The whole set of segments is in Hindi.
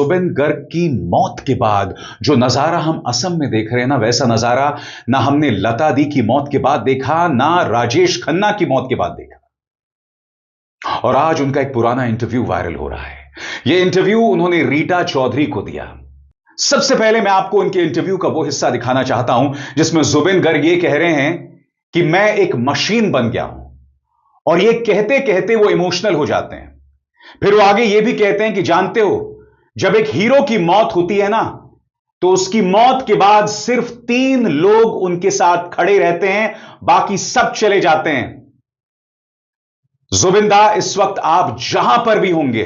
जुबिन गर्ग की मौत के बाद जो नजारा हम असम में देख रहे हैं ना, वैसा नजारा ना हमने लता दी की मौत के बाद देखा, ना राजेश खन्ना की मौत के बाद देखा। और आज उनका एक पुराना इंटरव्यू वायरल हो रहा है। यह इंटरव्यू उन्होंने रीटा चौधरी को दिया। सबसे पहले मैं आपको उनके इंटरव्यू का वो हिस्सा दिखाना चाहता हूं जिसमें जुबिन गर्ग ये कह रहे हैं कि मैं एक मशीन बन गया हूं। और ये कहते कहते वो इमोशनल हो जाते हैं। फिर वो आगे ये भी कहते हैं कि जानते हो, जब एक हीरो की मौत होती है ना, तो उसकी मौत के बाद सिर्फ 3 लोग उनके साथ खड़े रहते हैं, बाकी सब चले जाते हैं। जुबिंदा, इस वक्त आप जहां पर भी होंगे,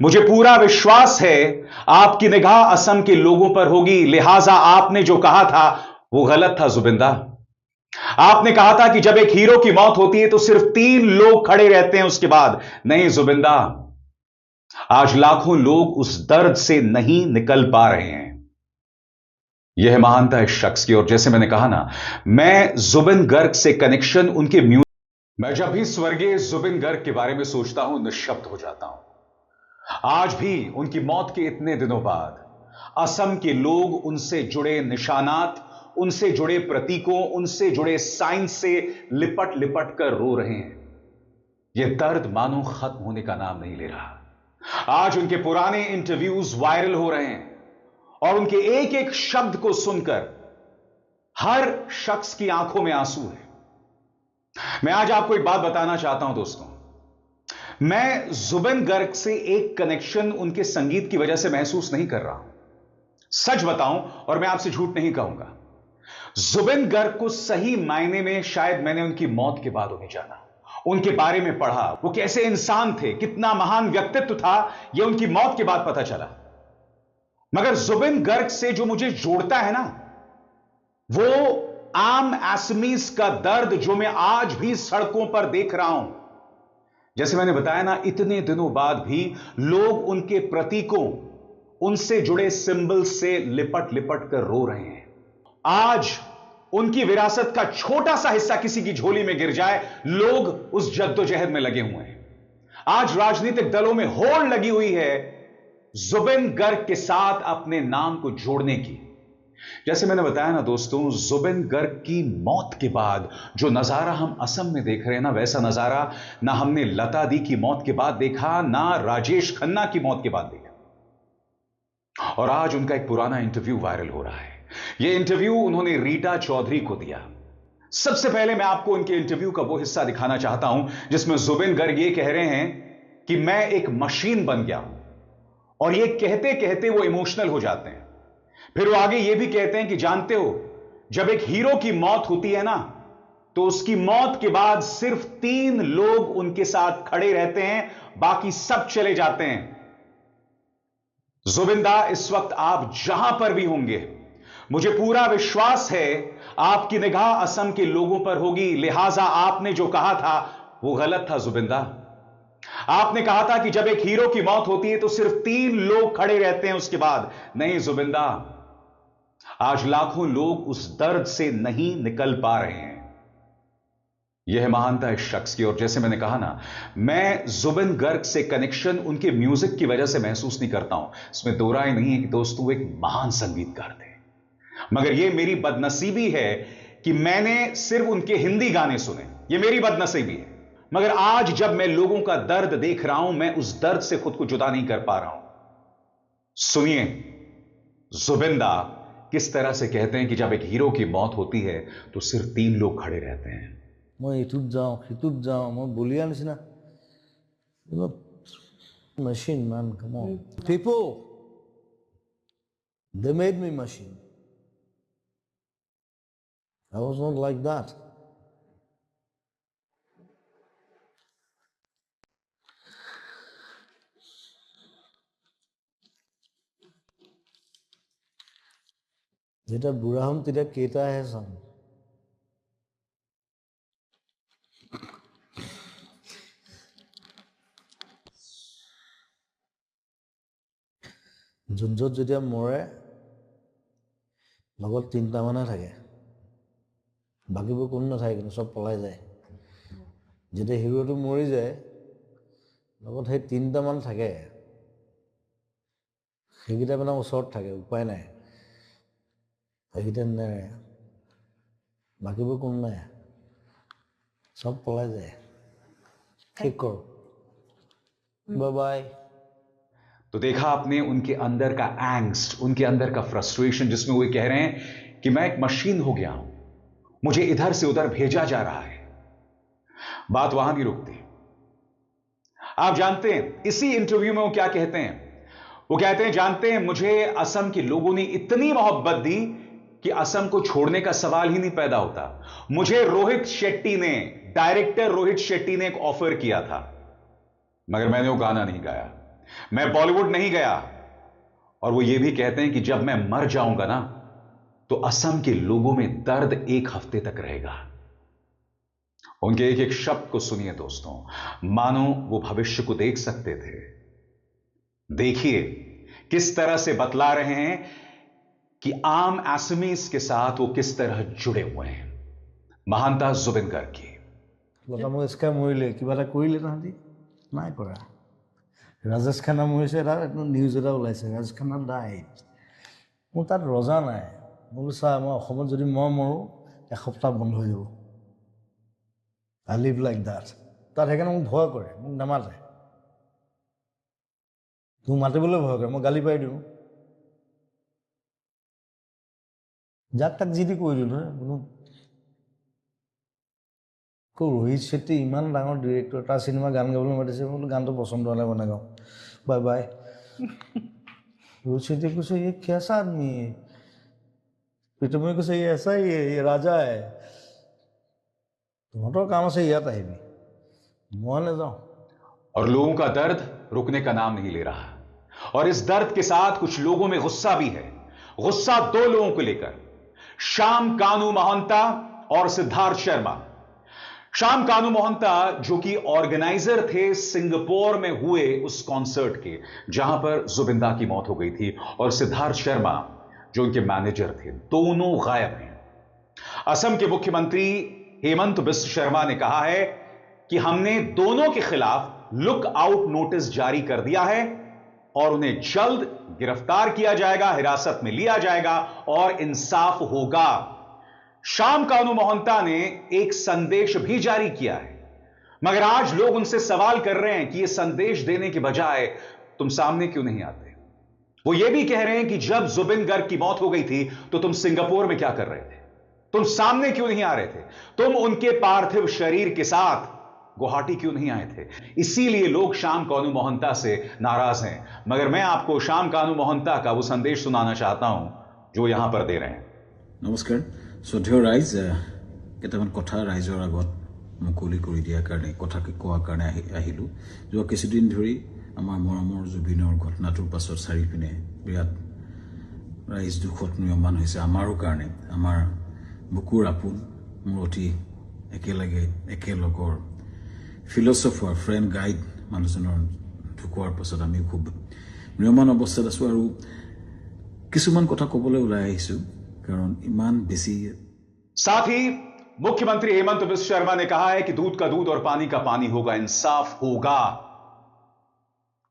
मुझे पूरा विश्वास है आपकी निगाह असम के लोगों पर होगी, लिहाजा आपने जो कहा था वो गलत था जुबिंदा। आपने कहा था कि जब एक हीरो की मौत होती है तो सिर्फ 3 लोग खड़े रहते हैं उसके बाद। नहीं जुबिंदा, आज लाखों लोग उस दर्द से नहीं निकल पा रहे हैं। यह है महानता इस शख्स की। और जैसे मैंने कहा ना, मैं जुबिन गर्ग से कनेक्शन उनके मैं जब भी स्वर्गीय जुबिन गर्ग के बारे में सोचता हूं, निश्शब्द हो जाता हूं। आज भी उनकी मौत के इतने दिनों बाद असम के लोग उनसे जुड़े निशानात, उनसे जुड़े प्रतीकों, उनसे जुड़े साइन से लिपट लिपट कर रो रहे हैं। यह दर्द मानो खत्म होने का नाम नहीं ले रहा। आज उनके पुराने इंटरव्यूज वायरल हो रहे हैं और उनके एक एक शब्द को सुनकर हर शख्स की आंखों में आंसू है। मैं आज आपको एक बात बताना चाहता हूं दोस्तों। मैं जुबिन गर्ग से एक कनेक्शन उनके संगीत की वजह से महसूस नहीं कर रहा हूं। सच बताऊं, और मैं आपसे झूठ नहीं कहूंगा, जुबिन गर्ग को सही मायने में शायद मैंने उनकी मौत के बाद उन्हें जाना, उनके बारे में पढ़ा, वो कैसे इंसान थे, कितना महान व्यक्तित्व था, यह उनकी मौत के बाद पता चला। मगर जुबिन गर्ग से जो मुझे जोड़ता है ना, वो आम असमीज का दर्द जो मैं आज भी सड़कों पर देख रहा हूं। जैसे मैंने बताया ना, इतने दिनों बाद भी लोग उनके प्रतीकों, उनसे जुड़े सिंबल से लिपट लिपट कर रो रहे हैं। आज उनकी विरासत का छोटा सा हिस्सा किसी की झोली में गिर जाए, लोग उस जद्दोजहद में लगे हुए हैं। आज राजनीतिक दलों में होड़ लगी हुई है जुबिन गर्ग के साथ अपने नाम को जोड़ने की। जैसे मैंने बताया ना दोस्तों, जुबिन गर्ग की मौत के बाद जो नजारा हम असम में देख रहे हैं ना, वैसा नजारा ना हमने लता दी की मौत के बाद देखा, ना राजेश खन्ना की मौत के बाद देखा। और आज उनका एक पुराना इंटरव्यू वायरल हो रहा है। यह इंटरव्यू उन्होंने रीटा चौधरी को दिया। सबसे पहले मैं आपको उनके इंटरव्यू का वो हिस्सा दिखाना चाहता हूं जिसमें जुबिन गर्ग ये कह रहे हैं कि मैं एक मशीन बन गया हूं। और ये कहते कहते वो इमोशनल हो जाते हैं। फिर वो आगे ये भी कहते हैं कि जानते हो, जब एक हीरो की मौत होती है ना, तो उसकी मौत के बाद सिर्फ 3 लोग उनके साथ खड़े रहते हैं, बाकी सब चले जाते हैं। जुबिंदा, इस वक्त आप जहां पर भी होंगे, मुझे पूरा विश्वास है आपकी निगाह असम के लोगों पर होगी, लिहाजा आपने जो कहा था वो गलत था जुबिंदा। आपने कहा था कि जब एक हीरो की मौत होती है तो सिर्फ 3 लोग खड़े रहते हैं उसके बाद। नहीं जुबिंदा, आज लाखों लोग उस दर्द से नहीं निकल पा रहे हैं। यह है महानता इस शख्स की। और जैसे मैंने कहा ना, मैं जुबिन गर्ग से कनेक्शन उनके म्यूजिक की वजह से महसूस नहीं करता हूं। इसमें दो राय नहीं है कि दोस्तों वो एक महान संगीतकार थे। मगर यह मेरी बदनसीबी है कि मैंने सिर्फ उनके हिंदी गाने सुने। यह मेरी बदनसीबी है। मगर आज जब मैं लोगों का दर्द देख रहा हूं, मैं उस दर्द से खुद को जुदा नहीं कर पा रहा हूं। सुनिए जुबिंदा किस तरह से कहते हैं कि जब एक हीरो की मौत होती है तो सिर्फ 3 लोग खड़े रहते हैं। मैं इतुत जाऊं खितुत जाऊं, मैं बोलिया निसिना machine, man, come on. People, they made me machine. I was not like that. जेटा बुरा हम तेरा केता है सन जुंजत जेटा मरे लगत 3টা माने থাকে বাকিবোৰ কোনো নাথাকে কিন্তু সব পলাই যায় যেটা হিৰোটো মৰি যায় লগত সেই 3টা মান থাকে সেইকেইটা মানে ওচৰত থাকে, উপায় নাই, সেইকেইটা নেৰে, বাকীবোৰ কোনো নাই, চব পলাই যায়। ঠিক কৰ, বাই বাই। तो देखा आपने उनके अंदर का एंग्स्ट, उनके अंदर का फ्रस्ट्रेशन, जिसमें वो कह रहे हैं कि मैं एक मशीन हो गया हूं, मुझे इधर से उधर भेजा जा रहा है। बात वहां नहीं रुकती। आप जानते हैं इसी इंटरव्यू में वो क्या कहते हैं? वो कहते हैं, जानते हैं मुझे असम के लोगों ने इतनी मोहब्बत दी कि असम को छोड़ने का सवाल ही नहीं पैदा होता। मुझे रोहित शेट्टी ने, डायरेक्टर रोहित शेट्टी ने एक ऑफर किया था, मगर मैंने वो गाना नहीं गाया, मैं बॉलीवुड नहीं गया। और वो ये भी कहते हैं कि जब मैं मर जाऊंगा ना, तो असम के लोगों में दर्द एक हफ्ते तक रहेगा। उनके एक एक शब्द को सुनिए दोस्तों, मानो वो भविष्य को देख सकते थे। देखिए किस तरह से बतला रहे हैं कि आम असमीज के साथ वो किस तरह जुड़े हुए हैं। महानता जुबिन गर्ग লতা মৰিলে কিবা এটা কৰিলে তাহাঁতি? নাই কৰা। ৰাজেশ খান্না মৰিছে, এটা নিউজ এটা ওলাইছে, ৰাজেশ খান্না ডাইড। মোৰ তাত ৰজা নাই। মই বোলো চা, মই অসমত যদি মই মৰোঁ এসপ্তাহ বন্ধ হৈ যাব। I live like that. তাত সেইকাৰণে মোক ভয় কৰে, মোক নামাতে। তোক মাতিবলৈ ভয় কৰে, মই গালি পাৰি দিওঁ। যাক তাক যি টি কৰি দিওঁ নহয়। কোনো रोहित शेट्टी इमान डाঙर डिरेक्टर, তাৰ सिनेमा गान गाবলৈ মাতিছে, মই বোলো গানটো পছন্দ হ'লে বনাই গাওঁ, बाय बाय। रोहित शेट्टी কৈছে ये कैसा आदमी है? प्रीतमे কৈছে ये ऐसा ही है, ये राजा है, তোমাদের কাম আছে ইয়াত আহিবি, মই নাযাওঁ। और लोगों का दर्द रुकने का नाम नहीं ले रहा, और इस दर्द के साथ कुछ लोगों में गुस्सा भी है। गुस्सा दो लोगों को लेकर, श्याम कानू मोहंता और सिद्धार्थ शर्मा। श्याम कानू मोहंता जो कि ऑर्गेनाइजर थे सिंगापुर में हुए उस कॉन्सर्ट के जहां पर जुबिंदा की मौत हो गई थी, और सिद्धार्थ शर्मा जो उनके मैनेजर थे, दोनों गायब हैं। असम के मुख्यमंत्री हेमंत बिस्व शर्मा ने कहा है कि हमने दोनों के खिलाफ लुक आउट नोटिस जारी कर दिया है और उन्हें जल्द गिरफ्तार किया जाएगा, हिरासत में लिया जाएगा और इंसाफ होगा। श्याम कानू मोहंता ने एक संदेश भी जारी किया है, मगर आज लोग उनसे सवाल कर रहे हैं कि यह संदेश देने के बजाय तुम सामने क्यों नहीं आते। वो यह भी कह रहे हैं कि जब जुबिन गर्ग की मौत हो गई थी तो तुम सिंगापुर में क्या कर रहे थे, तुम सामने क्यों नहीं आ रहे थे, तुम उनके पार्थिव शरीर के साथ गुवाहाटी क्यों नहीं आए थे। इसीलिए लोग श्याम कानू मोहंता से नाराज हैं। मगर मैं आपको श्याम कानू मोहंता का वो संदेश सुनाना चाहता हूं जो यहां पर दे रहे हैं। नमस्कार শ্ৰদ্ধেয় ৰাইজ, কেইটামান কথা ৰাইজৰ আগত মুকলি কৰি দিয়াৰ কাৰণে, কথা কোৱাৰ কাৰণে আহিলোঁ। যোৱা কিছুদিন ধৰি আমাৰ মৰমৰ জুবিনৰ ঘটনাটোৰ পাছত চাৰিওপিনে বিৰাট ৰাইজ দুখত নিয়মান হৈছে। আমাৰো কাৰণে, আমাৰ বুকুৰ আপোন, মোৰ অতি একেলগৰ ফিলচফাৰ, ফ্ৰেণ্ড, গাইড মানুহজনৰ ঢুকোৱাৰ পাছত আমি খুব নিয়মান অৱস্থাত আছোঁ। আৰু কিছুমান কথা ক'বলৈ ওলাই আহিছোঁ, कारण ईमान बेसी। साथ ही मुख्यमंत्री हेमंत बिस्व शर्मा ने कहा है कि दूध का दूध और पानी का पानी होगा, इंसाफ होगा।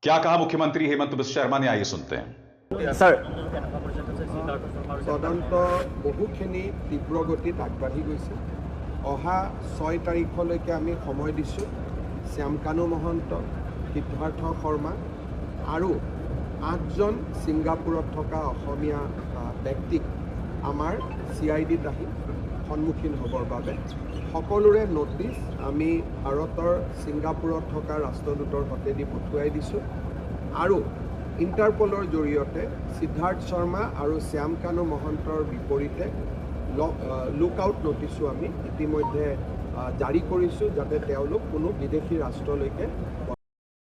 क्या कहा मुख्यमंत्री हेमंत बिस्व शर्मा ने, आइए सुनते हैं। सर, তদন্ত বহুখিনি তীব্ৰ গতিত আগবাঢ়ি গৈছে। অহা 6 তাৰিখলৈকে আমি সময় দিছোঁ। শ্যাম কানু মহন্ত, সিদ্ধাৰ্থ শৰ্মা আৰু 8জন ছিংগাপুৰত থকা অসমীয়া ব্যক্তিক আমাৰ CIDত আহি সন্মুখীন হ'বৰ বাবে সকলোৰে নটিছ আমি ভাৰতৰ ছিংগাপুৰত থকা ৰাষ্ট্ৰদূতৰ হতেদি পঠুৱাই দিছোঁ। আৰু ইণ্টাৰপলৰ জৰিয়তে সিদ্ধাৰ্থ শৰ্মা আৰু শ্যাম কানু মহন্তৰ বিপৰীতে লুক আউট নটিছো আমি ইতিমধ্যে জাৰি কৰিছোঁ, যাতে তেওঁলোক কোনো বিদেশী ৰাষ্ট্ৰলৈকে